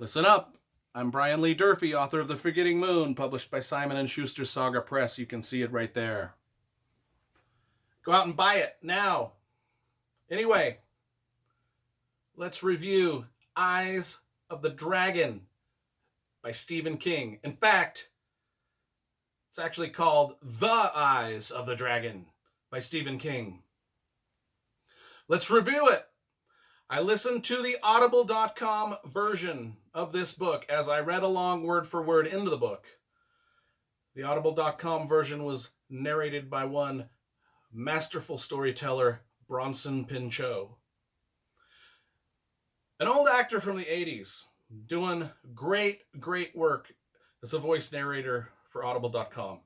Listen up. I'm Brian Lee Durfee, author of The Forgetting Moon, published by Simon & Schuster Saga Press. You can see it right there. Go out and buy it now. Anyway, let's review Eyes of the Dragon by Stephen King. In fact, it's actually called The Eyes of the Dragon by Stephen King. Let's review it. I listened to the audible.com version of this book as I read along word for word into the book. The audible.com version was narrated by one masterful storyteller, Bronson Pinchot. An old actor from the 80s, doing great work as a voice narrator for audible.com.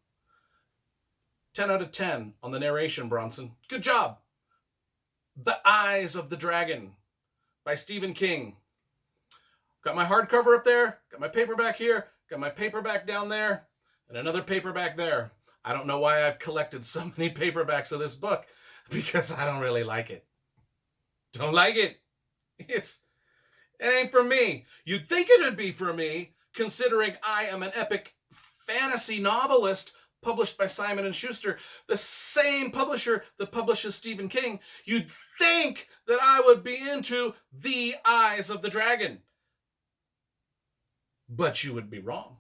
10 out of 10 on the narration, Bronson. Good job. The Eyes of the Dragon by Stephen King. Got my hardcover up there, got my paperback here, got my paperback down there, and another paperback there. I don't know why I've collected so many paperbacks of this book, because I don't really like it. Don't like it. It ain't for me. You'd think it would be for me, considering I am an epic fantasy novelist published by Simon & Schuster, the same publisher that publishes Stephen King. You'd think that I would be into The Eyes of the Dragon. But you would be wrong.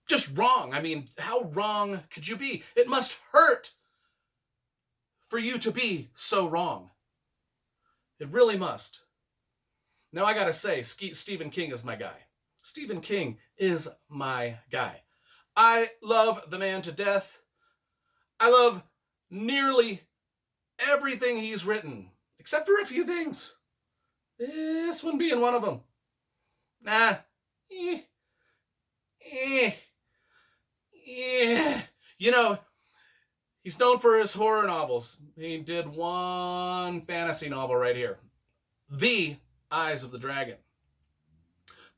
Just wrong. I mean, how wrong could you be? It must hurt for you to be so wrong. It really must. Now I gotta say, Stephen King is my guy. Stephen King is my guy. I love the man to death. I love nearly everything he's written, except for a few things. This one being one of them. You know, he's known for his horror novels. He did one fantasy novel right here. The Eyes of the Dragon.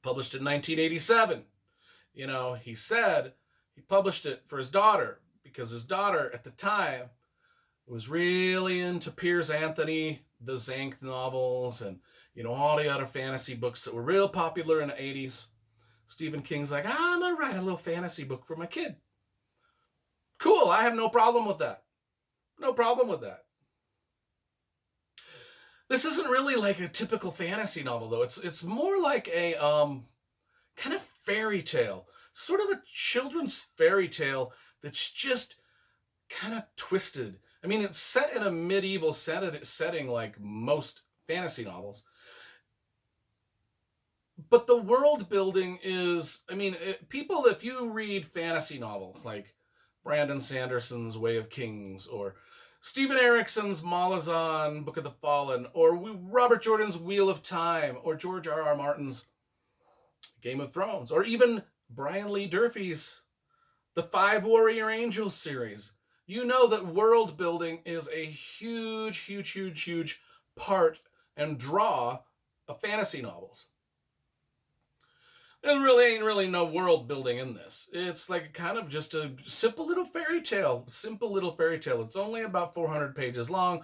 Published in 1987. You know, he said he published it for his daughter because his daughter at the time was really into Piers Anthony, the Zank novels, and, you know, all the other fantasy books that were real popular in the 80s. Stephen King's like, I'm going to write a little fantasy book for my kid. Cool, I have no problem with that. No problem with that. This isn't really like a typical fantasy novel, though. It's more like a kind of fairy tale. Sort of a children's fairy tale that's just kind of twisted. I mean, it's set in a medieval setting like most fantasy novels. But the world building is, I mean, people, if you read fantasy novels like Brandon Sanderson's Way of Kings, or Stephen Erickson's Malazan, Book of the Fallen, or Robert Jordan's Wheel of Time, or George R.R. Martin's Game of Thrones, or even Brian Lee Durfee's The Five Warrior Angels series, you know that world building is a huge part and draw of fantasy novels. There really ain't no world building in this. It's like kind of just a simple little fairy tale. It's only about 400 pages long.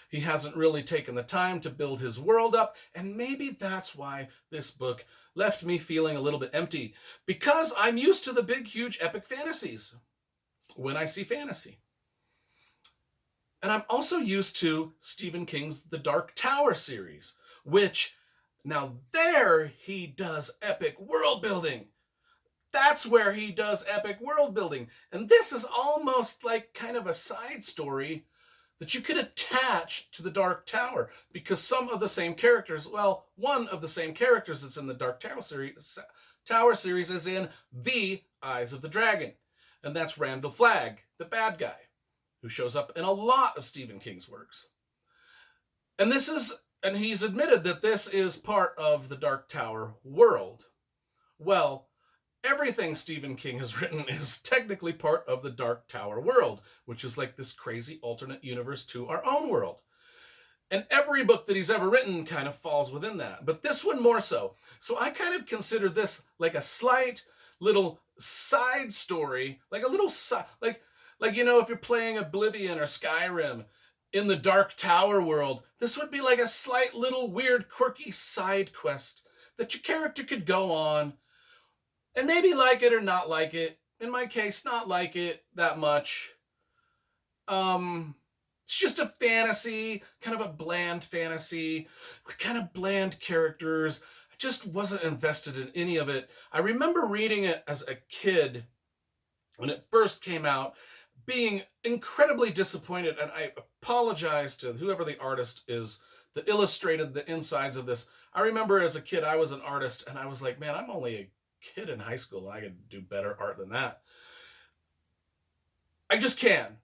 He hasn't really taken the time to build his world up, and maybe that's why this book left me feeling a little bit empty, because I'm used to the big, huge, epic fantasies when I see fantasy. And I'm also used to Stephen King's The Dark Tower series, which, now there he does epic world building. That's where he does epic world building. And this is almost like kind of a side story that you could attach to The Dark Tower, because some of the same characters, well, one of the same characters that's in the Dark Tower series is in The Eyes of the Dragon. And that's Randall Flagg, the bad guy, who shows up in a lot of Stephen King's works. And he's admitted that this is part of the Dark Tower world. Well, everything Stephen King has written is technically part of the Dark Tower world, which is like this crazy alternate universe to our own world. And every book that he's ever written kind of falls within that, but this one more so. So I kind of consider this like a slight little side story, like a little like you know, if you're playing Oblivion or Skyrim in the Dark Tower world, this would be like a slight little weird quirky side quest that your character could go on and maybe like it or not like it. In my case, not like it that much. It's just a fantasy, kind of a bland fantasy, kind of bland characters. I just wasn't invested in any of it. I remember reading it as a kid when it first came out, being incredibly disappointed, and I apologize to whoever the artist is that illustrated the insides of this. I remember as a kid, I was an artist, and I was like, man, I'm only a kid in high school. I could do better art than that. I just can.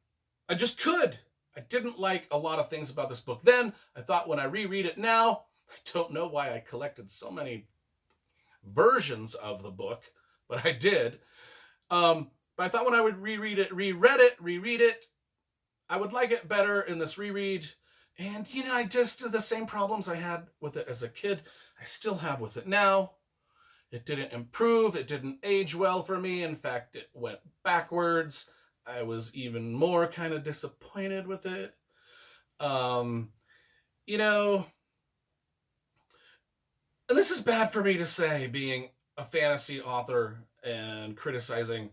I just could. I didn't like a lot of things about this book then. I thought when I reread it now, I don't know why I collected so many versions of the book, but I did. But I thought when I would reread it, I would like it better in this reread. And, I just, the same problems I had with it as a kid, I still have with it now. It didn't improve. It didn't age well for me. In fact, it went backwards. I was even more kind of disappointed with it. And this is bad for me to say, being a fantasy author and criticizing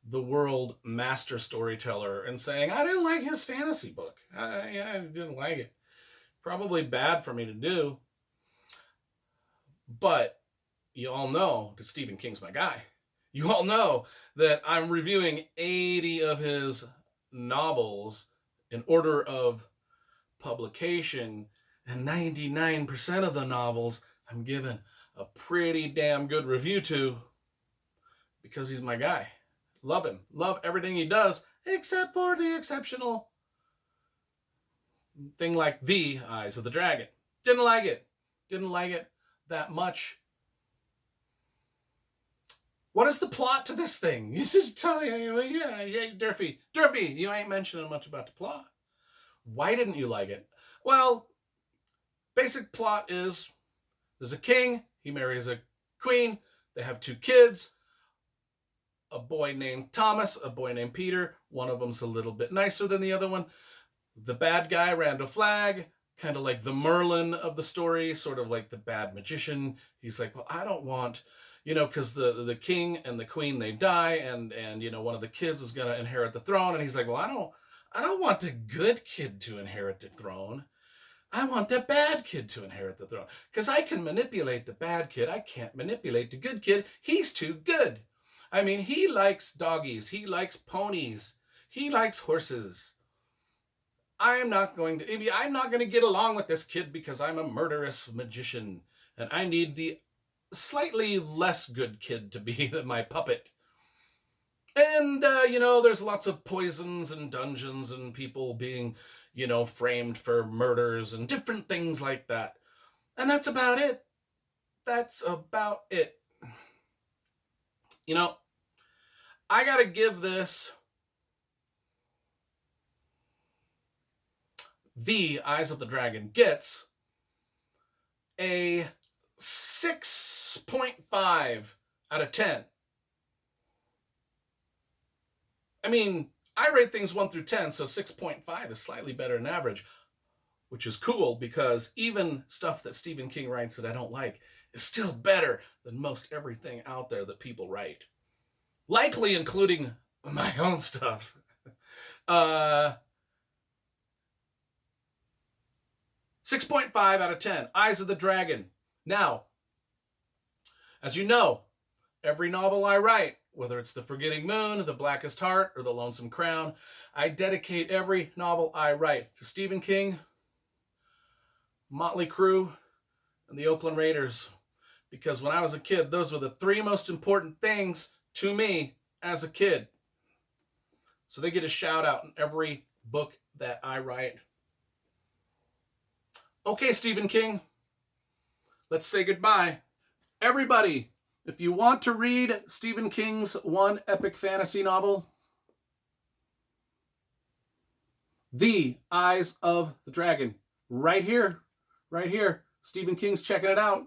the world master storyteller and saying, I didn't like his fantasy book. I didn't like it. Probably bad for me to do. But you all know that Stephen King's my guy. You all know that I'm reviewing 80 of his novels in order of publication, and 99% of the novels I'm giving a pretty damn good review to because he's my guy. Love him. Love everything he does, except for the exceptional thing like The Eyes of the Dragon. Didn't like it. Didn't like it that much. What is the plot to this thing? You just tell me, yeah, Durfee, you ain't mentioning much about the plot. Why didn't you like it? Well, basic plot is there's a king, he marries a queen, they have 2 kids, a boy named Thomas, a boy named Peter. One of them's a little bit nicer than the other one. The bad guy, Randall Flagg, kind of like the Merlin of the story, sort of like the bad magician. He's like, well, I don't want, because the king and the queen, they die, and one of the kids is going to inherit the throne. And he's like, well, I don't want the good kid to inherit the throne. I want the bad kid to inherit the throne. Because I can manipulate the bad kid. I can't manipulate the good kid. He's too good. I mean, he likes doggies. He likes ponies. He likes horses. I'm not going to get along with this kid because I'm a murderous magician. And I need the slightly less good kid to be my puppet. And, there's lots of poisons and dungeons and people being, framed for murders and different things like that. And that's about it. That's about it. I got to give this The Eyes of the Dragon gets a 6.5 out of 10. I mean, I rate things 1 through 10, so 6.5 is slightly better than average, which is cool because even stuff that Stephen King writes that I don't like is still better than most everything out there that people write. Likely including my own stuff. 6.5 out of 10. Eyes of the Dragon. Now, as you know, every novel I write, whether it's The Forgetting Moon, The Blackest Heart, or The Lonesome Crown, I dedicate every novel I write to Stephen King, Motley Crue, and the Oakland Raiders. Because when I was a kid, those were the 3 most important things to me as a kid. So they get a shout out in every book that I write. Okay, Stephen King, let's say goodbye. Everybody, if you want to read Stephen King's one epic fantasy novel, The Eyes of the Dragon, right here. Stephen King's checking it out.